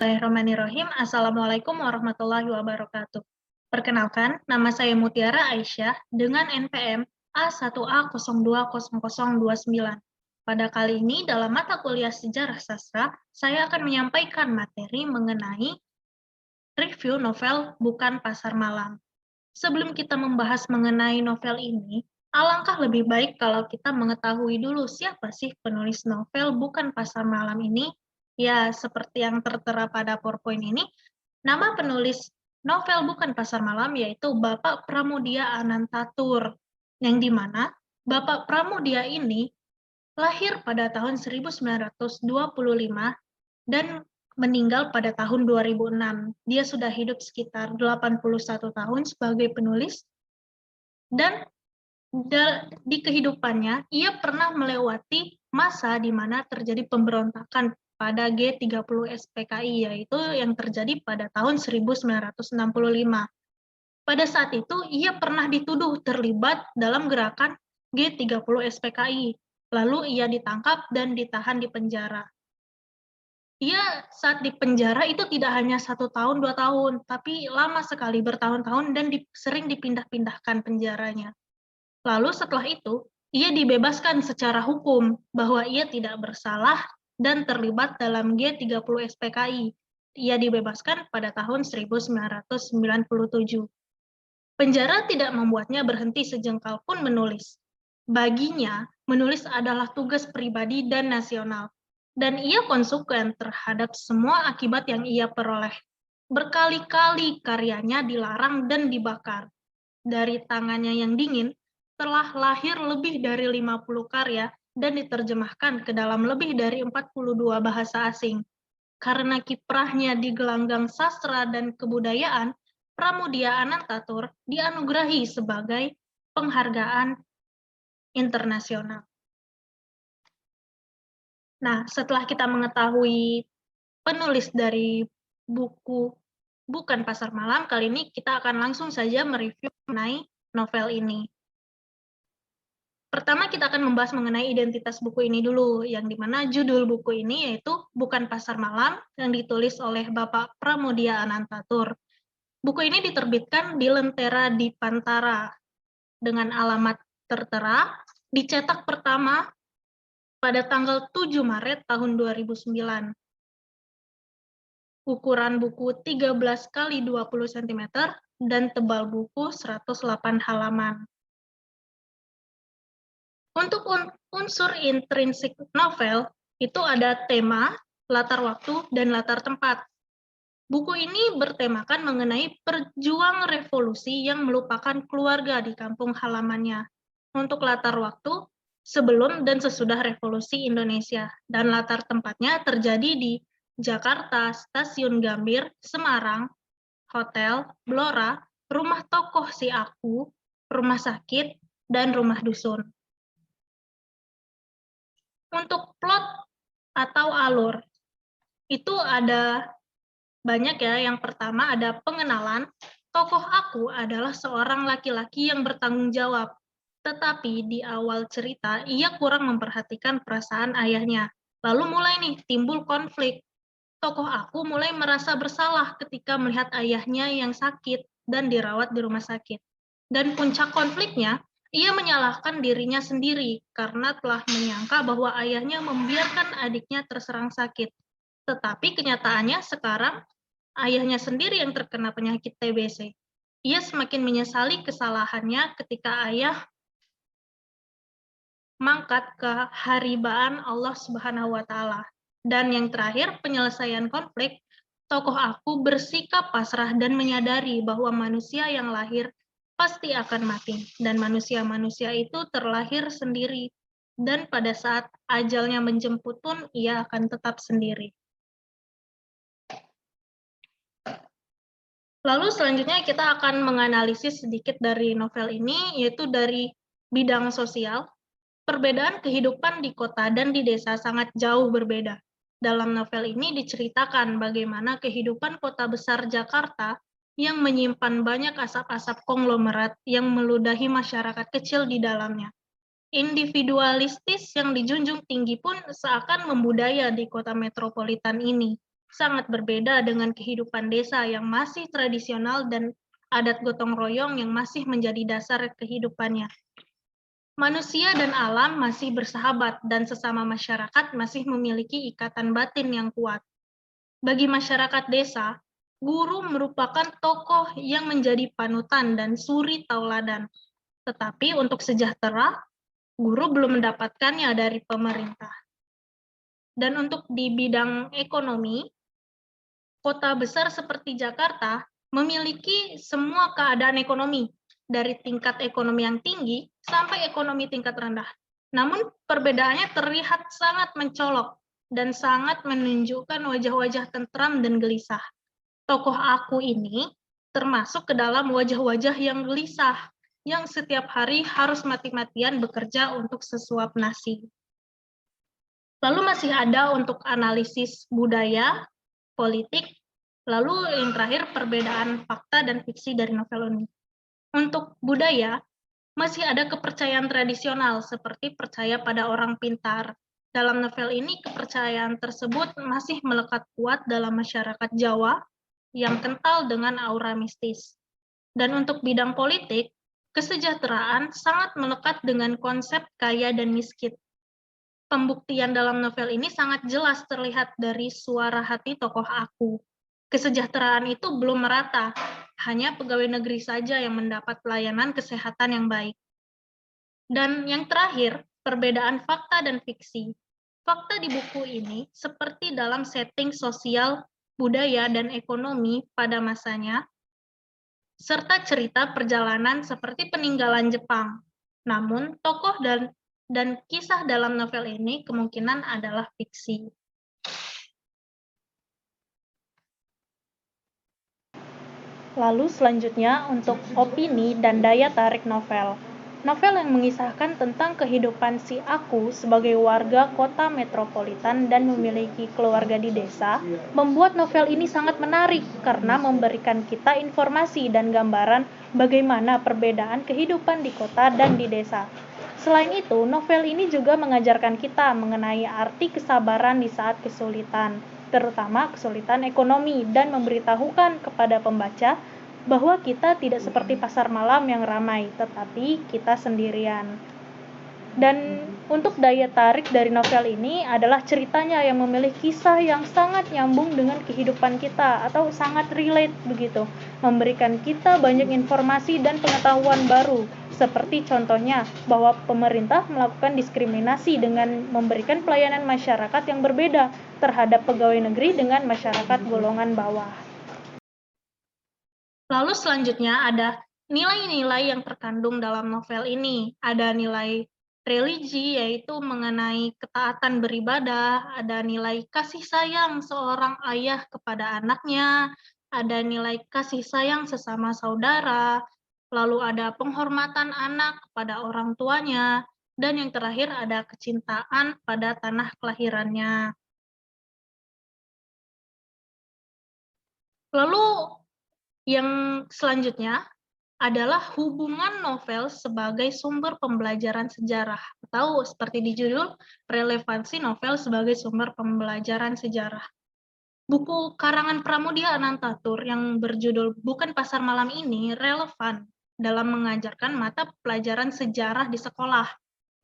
Bismillahirrahmanirrahim. Assalamualaikum warahmatullahi wabarakatuh. Perkenalkan, nama saya Mutiara Aisyah dengan NPM A1A020029. Pada kali ini, dalam mata kuliah Sejarah Sastra, saya akan menyampaikan materi mengenai review novel Bukan Pasar Malam. Sebelum kita membahas mengenai novel ini, alangkah lebih baik kalau kita mengetahui dulu siapa sih penulis novel Bukan Pasar Malam ini. Ya, seperti yang tertera pada PowerPoint ini, nama penulis novel Bukan Pasar Malam yaitu Bapak Pramudia Anantatur, yang dimana Bapak Pramudia ini lahir pada tahun 1925 dan meninggal pada tahun 2006. Dia sudah hidup sekitar 81 tahun sebagai penulis, dan di kehidupannya ia pernah melewati masa di mana terjadi pemberontakan pada G30 SPKI, yaitu yang terjadi pada tahun 1965. Pada saat itu ia pernah dituduh terlibat dalam gerakan G30 SPKI, lalu ia ditangkap dan ditahan di penjara. Ia saat di penjara itu tidak hanya 1 tahun, 2 tahun, tapi lama sekali, bertahun-tahun, dan sering dipindah-pindahkan penjaranya. Lalu setelah itu, ia dibebaskan secara hukum bahwa ia tidak bersalah dan terlibat dalam G30 SPKI. Ia dibebaskan pada tahun 1997. Penjara tidak membuatnya berhenti sejengkal pun menulis. Baginya, menulis adalah tugas pribadi dan nasional, dan ia konsekuen terhadap semua akibat yang ia peroleh. Berkali-kali karyanya dilarang dan dibakar. Dari tangannya yang dingin, telah lahir lebih dari 50 karya dan diterjemahkan ke dalam lebih dari 42 bahasa asing. Karena kiprahnya di gelanggang sastra dan kebudayaan, Pramudia Anantatur dianugerahi sebagai penghargaan internasional. Nah, setelah kita mengetahui penulis dari buku Bukan Pasar Malam, kali ini kita akan langsung saja mereview mengenai novel ini. Pertama, kita akan membahas mengenai identitas buku ini dulu, yang dimana judul buku ini yaitu Bukan Pasar Malam, yang ditulis oleh Bapak Pramudia Anantatur. Buku ini diterbitkan di Lentera di Pantara, dengan alamat tertera, dicetak pertama pada tanggal 7 Maret tahun 2009. Ukuran buku 13 kali 20 cm dan tebal buku 108 halaman. Untuk unsur intrinsik novel, itu ada tema, latar waktu, dan latar tempat. Buku ini bertemakan mengenai perjuang revolusi yang melupakan keluarga di kampung halamannya. Untuk latar waktu, sebelum dan sesudah revolusi Indonesia, dan latar tempatnya terjadi di Jakarta, Stasiun Gambir, Semarang, Hotel, Blora, Rumah Tokoh Si Aku, Rumah Sakit, dan Rumah Dusun. Untuk plot atau alur, itu ada banyak ya. Yang pertama ada pengenalan. Tokoh Aku adalah seorang laki-laki yang bertanggung jawab, tetapi di awal cerita ia kurang memperhatikan perasaan ayahnya. Lalu mulai nih timbul konflik. Tokoh Aku mulai merasa bersalah ketika melihat ayahnya yang sakit dan dirawat di rumah sakit. Dan puncak konfliknya, ia menyalahkan dirinya sendiri karena telah menyangka bahwa ayahnya membiarkan adiknya terserang sakit. Tetapi kenyataannya sekarang ayahnya sendiri yang terkena penyakit TBC. Ia semakin menyesali kesalahannya ketika ayah mangkat ke haribaan Allah Subhanahu wa Ta'ala. Dan yang terakhir, penyelesaian konflik, tokoh Aku bersikap pasrah dan menyadari bahwa manusia yang lahir pasti akan mati, dan manusia-manusia itu terlahir sendiri, dan pada saat ajalnya menjemput pun ia akan tetap sendiri. Lalu selanjutnya kita akan menganalisis sedikit dari novel ini, yaitu dari bidang sosial. Perbedaan kehidupan di kota dan di desa sangat jauh berbeda. Dalam novel ini diceritakan bagaimana kehidupan kota besar Jakarta yang menyimpan banyak asap-asap konglomerat yang meludahi masyarakat kecil di dalamnya. Individualistis yang dijunjung tinggi pun seakan membudaya di kota metropolitan ini. sangat berbeda dengan kehidupan desa yang masih tradisional dan adat gotong royong yang masih menjadi dasar kehidupannya. Manusia dan alam masih bersahabat dan sesama masyarakat masih memiliki ikatan batin yang kuat. Bagi masyarakat desa, guru merupakan tokoh yang menjadi panutan dan suri tauladan. Tetapi untuk sejahtera, guru belum mendapatkannya dari pemerintah. Dan untuk di bidang ekonomi, kota besar seperti Jakarta memiliki semua keadaan ekonomi, dari tingkat ekonomi yang tinggi sampai ekonomi tingkat rendah. Namun perbedaannya terlihat sangat mencolok dan sangat menunjukkan wajah-wajah tentram dan gelisah. Tokoh aku ini termasuk ke dalam wajah-wajah yang gelisah, yang setiap hari harus mati-matian bekerja untuk sesuap nasi. Lalu masih ada untuk analisis budaya, politik, lalu yang terakhir perbedaan fakta dan fiksi dari novel ini. Untuk budaya, masih ada kepercayaan tradisional seperti percaya pada orang pintar. Dalam novel ini, kepercayaan tersebut masih melekat kuat dalam masyarakat Jawa yang kental dengan aura mistis. Dan untuk bidang politik, kesejahteraan sangat melekat dengan konsep kaya dan miskin. Pembuktian dalam novel ini sangat jelas terlihat dari suara hati tokoh aku. Kesejahteraan itu belum merata, hanya pegawai negeri saja yang mendapat pelayanan kesehatan yang baik. Dan yang terakhir, perbedaan fakta dan fiksi. Fakta di buku ini seperti dalam setting sosial, budaya, dan ekonomi pada masanya, serta cerita perjalanan seperti peninggalan Jepang. Namun, tokoh dan kisah dalam novel ini kemungkinan adalah fiksi. Lalu selanjutnya untuk opini dan daya tarik novel. Novel yang mengisahkan tentang kehidupan si aku sebagai warga kota metropolitan dan memiliki keluarga di desa, membuat novel ini sangat menarik karena memberikan kita informasi dan gambaran bagaimana perbedaan kehidupan di kota dan di desa. Selain itu, novel ini juga mengajarkan kita mengenai arti kesabaran di saat kesulitan, terutama kesulitan ekonomi, dan memberitahukan kepada pembaca bahwa kita tidak seperti pasar malam yang ramai, tetapi kita sendirian. Dan untuk daya tarik dari novel ini adalah ceritanya yang memiliki kisah yang sangat nyambung dengan kehidupan kita atau sangat relate begitu, memberikan kita banyak informasi dan pengetahuan baru, seperti contohnya bahwa pemerintah melakukan diskriminasi dengan memberikan pelayanan masyarakat yang berbeda terhadap pegawai negeri dengan masyarakat golongan bawah. Lalu selanjutnya ada nilai-nilai yang terkandung dalam novel ini. Ada nilai religi, yaitu mengenai ketaatan beribadah, ada nilai kasih sayang seorang ayah kepada anaknya, ada nilai kasih sayang sesama saudara, lalu ada penghormatan anak kepada orang tuanya, dan yang terakhir ada kecintaan pada tanah kelahirannya. Lalu yang selanjutnya adalah hubungan novel sebagai sumber pembelajaran sejarah, atau seperti di judul, relevansi novel sebagai sumber pembelajaran sejarah. Buku karangan Pramudia Anantatur yang berjudul Bukan Pasar Malam ini relevan dalam mengajarkan mata pelajaran sejarah di sekolah,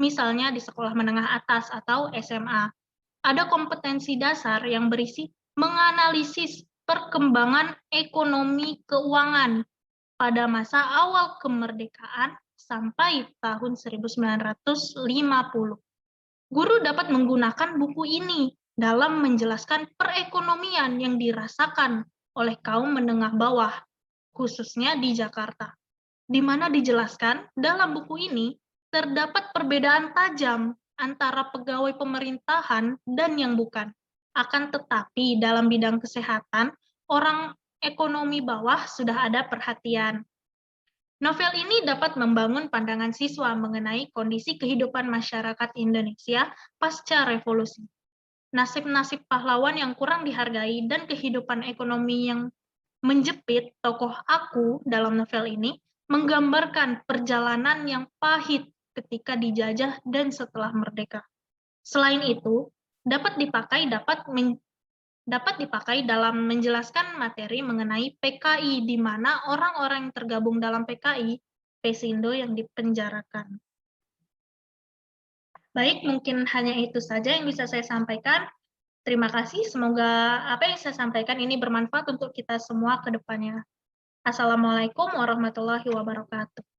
misalnya di sekolah menengah atas atau SMA. Ada kompetensi dasar yang berisi menganalisis perkembangan ekonomi keuangan pada masa awal kemerdekaan sampai tahun 1950. Guru dapat menggunakan buku ini dalam menjelaskan perekonomian yang dirasakan oleh kaum menengah bawah, khususnya di Jakarta, di mana dijelaskan dalam buku ini terdapat perbedaan tajam antara pegawai pemerintahan dan yang bukan. Akan tetapi dalam bidang kesehatan, orang ekonomi bawah sudah ada perhatian. Novel ini dapat membangun pandangan siswa mengenai kondisi kehidupan masyarakat Indonesia pasca revolusi. Nasib-nasib pahlawan yang kurang dihargai dan kehidupan ekonomi yang menjepit tokoh aku dalam novel ini menggambarkan perjalanan yang pahit ketika dijajah dan setelah merdeka. Selain itu, dapat dapat dipakai dalam menjelaskan materi mengenai PKI, di mana orang-orang yang tergabung dalam PKI, Pesindo yang dipenjarakan. Baik, mungkin hanya itu saja yang bisa saya sampaikan. Terima kasih, semoga apa yang saya sampaikan ini bermanfaat untuk kita semua ke depannya. Assalamualaikum warahmatullahi wabarakatuh.